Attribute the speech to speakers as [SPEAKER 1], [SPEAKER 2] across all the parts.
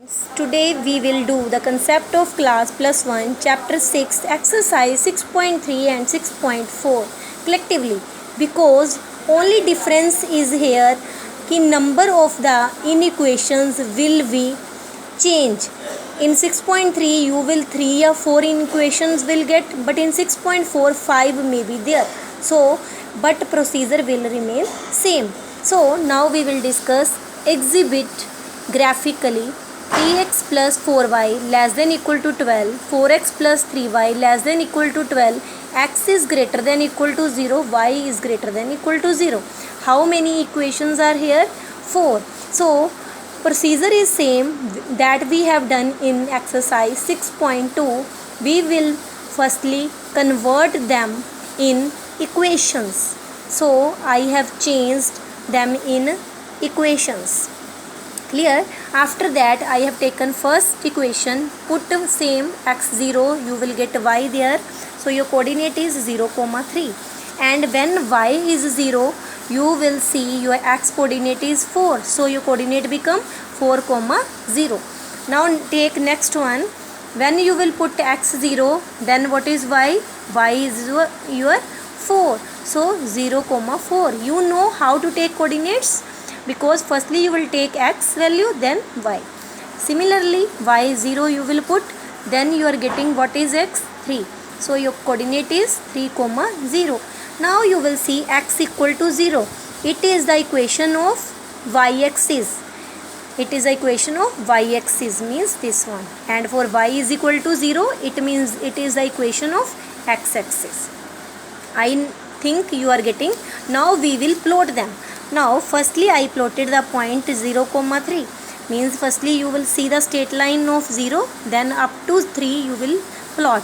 [SPEAKER 1] Today we will do the concept of class plus 1 chapter 6 exercise 6.3 and 6.4 collectively because only difference is here कि number of the inequations will be change. In 6.3 you will 3 or 4 inequations will get, but in 6.4 5 may be there. So but procedure will remain same. So now we will discuss exhibit graphically 3x plus 4y less than equal to 12, 4x plus 3y less than equal to 12, x is greater than equal to 0, y is greater than equal to 0. How many equations are here? 4. So procedure is same that we have done in exercise 6.2. We will firstly convert them in equations. So I have changed them in equations. Clear? After that I have taken first equation, put same x0, you will get y there. So your coordinate is 0, 3. And when y is 0, you will see your x coordinate is 4. So your coordinate become 4, 0. Now take next one. When you will put x0, then what is y? Y is your 4. So 0, 4. You know how to take coordinates, because firstly you will take x value, then y. Similarly y0 you will put, then you are getting what is x? 3. So your coordinate is 3, 0. Now you will see x equal to 0. It is the equation of y-axis. It is the equation of y-axis, means this one. And for y is equal to 0, it means it is the equation of x-axis. I think you are getting. Now we will plot them. Now firstly I plotted the point 0, 3. Means firstly you will see the straight line of 0, then up to 3 you will plot.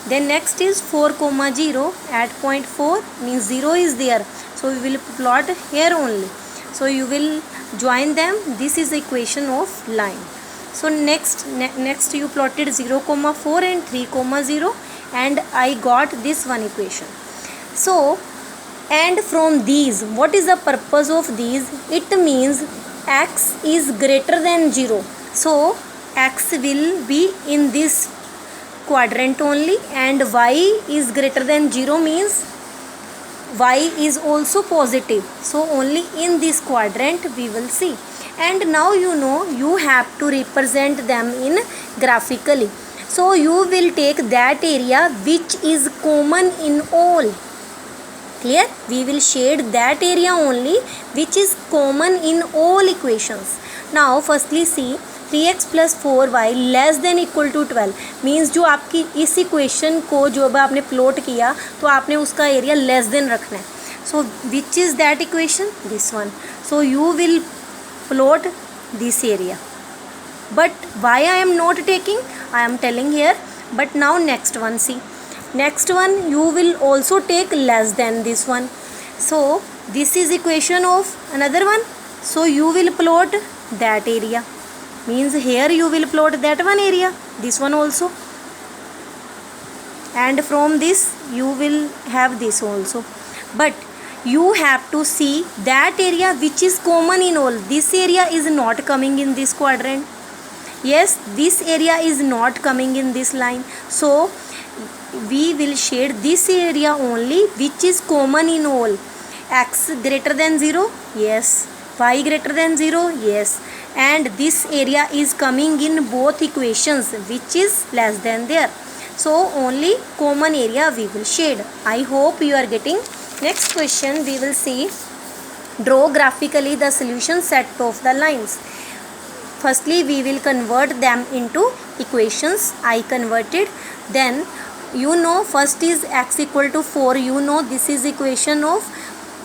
[SPEAKER 1] Then next is 4, 0 at point 4, means 0 is there. So we will plot here only. So you will join them. This is the equation of line. So next you plotted 0, 4 and 3, 0, and I got this one equation. So and from these, what is the purpose of these? It means x is greater than 0. So x will be in this quadrant only, and y is greater than 0 means y is also positive. So only in this quadrant we will see. And now you know you have to represent them in graphically. So you will take that area which is common in all. Clear? We will shade that area only which is common in all equations. Now firstly see 3x plus 4y less than equal to 12 means जो आपकी इस equation को जो आपने plot किया तो आपने उसका एरिया लेस देन रखना है. So which is that equation? This one. So you will plot this area. But why I am not taking? I am telling here. But now next one, see. Next one you will also take less than this one. So this is equation of another one. So you will plot that area. Means here you will plot that one area. This one also. And from this you will have this also. But you have to see that area which is common in all. This area is not coming in this quadrant. Yes, this area is not coming in this line. So we will shade this area only which is common in all. X greater than 0, yes. Y greater than 0, yes. And this area is coming in both equations which is less than there. So only common area we will shade. I hope you are getting. Next question we will see. Draw graphically the solution set of the lines. Firstly we will convert them into equations. I converted. Then you know first is x equal to 4. You know this is equation of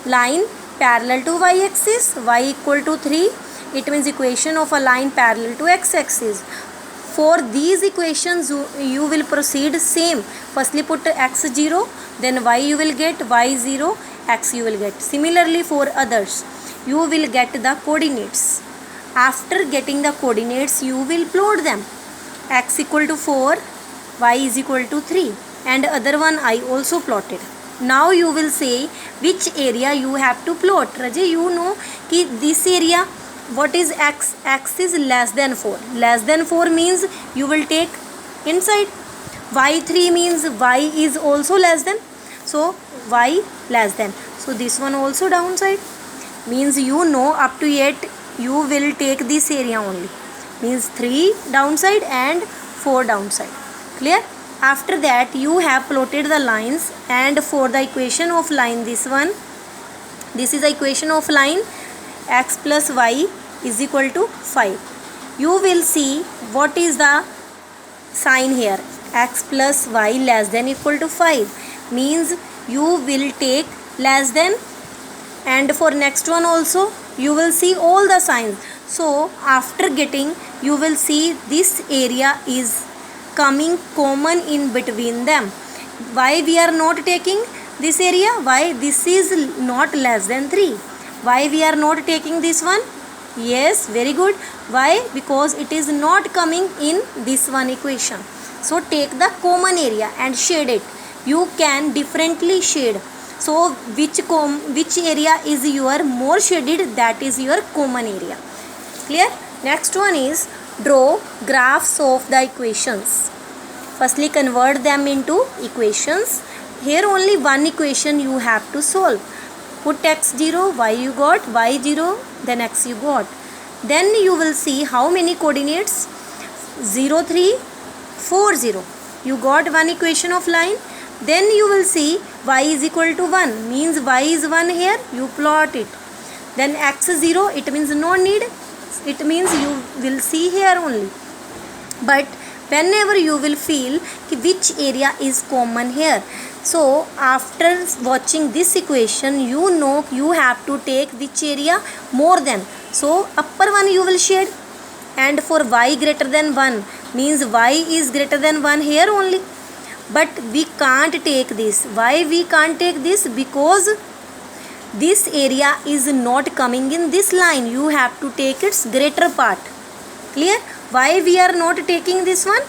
[SPEAKER 1] line parallel to y-axis. Y equal to 3. It means equation of a line parallel to x-axis. For these equations you will proceed same. Firstly put x0, then y you will get, y0, x you will get. Similarly for others you will get the coordinates. After getting the coordinates you will plot them. X equal to 4, y is equal to 3, and other one I also plotted. Now you will say which area you have to plot. Rajay, you know कि this area what is x? X is less than 4. Less than 4 means you will take inside. Y3 means y is also less than, so y less than, so this one also downside, means you know up to 8 you will take this area only, means 3 downside and 4 downside. Clear? After that you have plotted the lines, and for the equation of line, this is the equation of line x plus y is equal to 5. You will see what is the sign here. X plus y less than equal to 5 means you will take less than, and for next one also you will see all the signs. So after getting, you will see this area is coming common in between them. Why we are not taking this area? Why this is not less than 3? Why we are not taking this one? Yes, very good. Why? Because it is not coming in this one equation. So take the common area and shade it. You can differently shade. So which area is your more shaded, that is your common area. Clear? Next one is draw graphs of the equations. Firstly convert them into equations. Here only one equation you have to solve. Put x0, y you got, y0, then x you got. Then you will see how many coordinates? 0, 3, 4, 0. You got one equation of line. Then you will see y is equal to 1, means y is 1 here, you plot it. Then x is 0, it means no need, it means you will see here only. But whenever you will feel which area is common here, so after watching this equation, you know you have to take which area more than. So upper one you will shade, and for y greater than 1 means y is greater than 1 here only. But we can't take this. Why we can't take this? Because this area is not coming in this line. You have to take its greater part. Clear? Why we are not taking this one?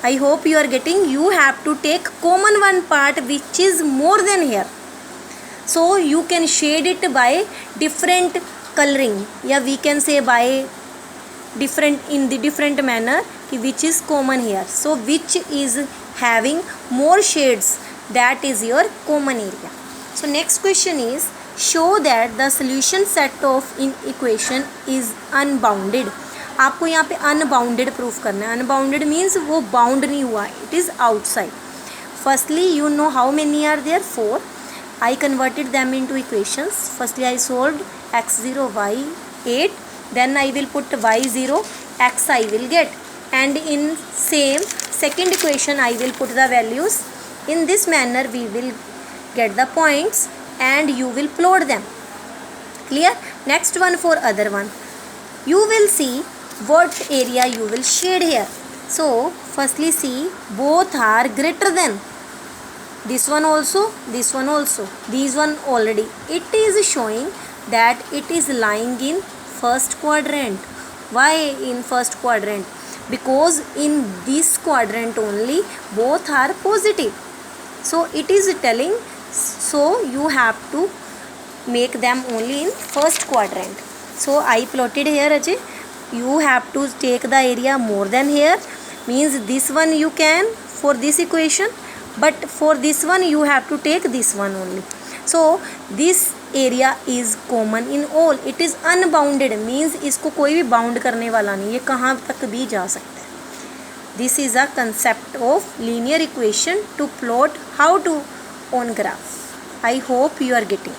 [SPEAKER 1] I hope you are getting. You have to take common one part which is more than here. So you can shade it by different coloring. Yeah, we can say by different manner which is common here. So which is having more shades, that is your common area. So next question is show that the solution set of in equation is unbounded. आपको यहाँ पे unbounded proof करना है. Unbounded means वो bound नहीं हुआ, it is outside. Firstly you know how many are there? 4. I converted them into equations. Firstly I solved x0 y 8, then I will put y0 x I will get, and in same second equation I will put the values. In this manner we will get the points and you will plot them. Clear? Next one for other one. You will see what area you will shade here. So firstly see both are greater than. This one also, this one also, these one already. It is showing that it is lying in first quadrant. Why in first quadrant? Because in this quadrant only both are positive. So it is telling, so you have to make them only in first quadrant. So I plotted here Ajay. You have to take the area more than here, means this one you can for this equation, but for this one you have to take this one only. So this area is common in all. It is unbounded, means इसको कोई भी bound करने वाला नहीं, ये कहाँ तक भी जा सकता है. This is a concept of linear equation to plot how to on graph. I hope you are getting.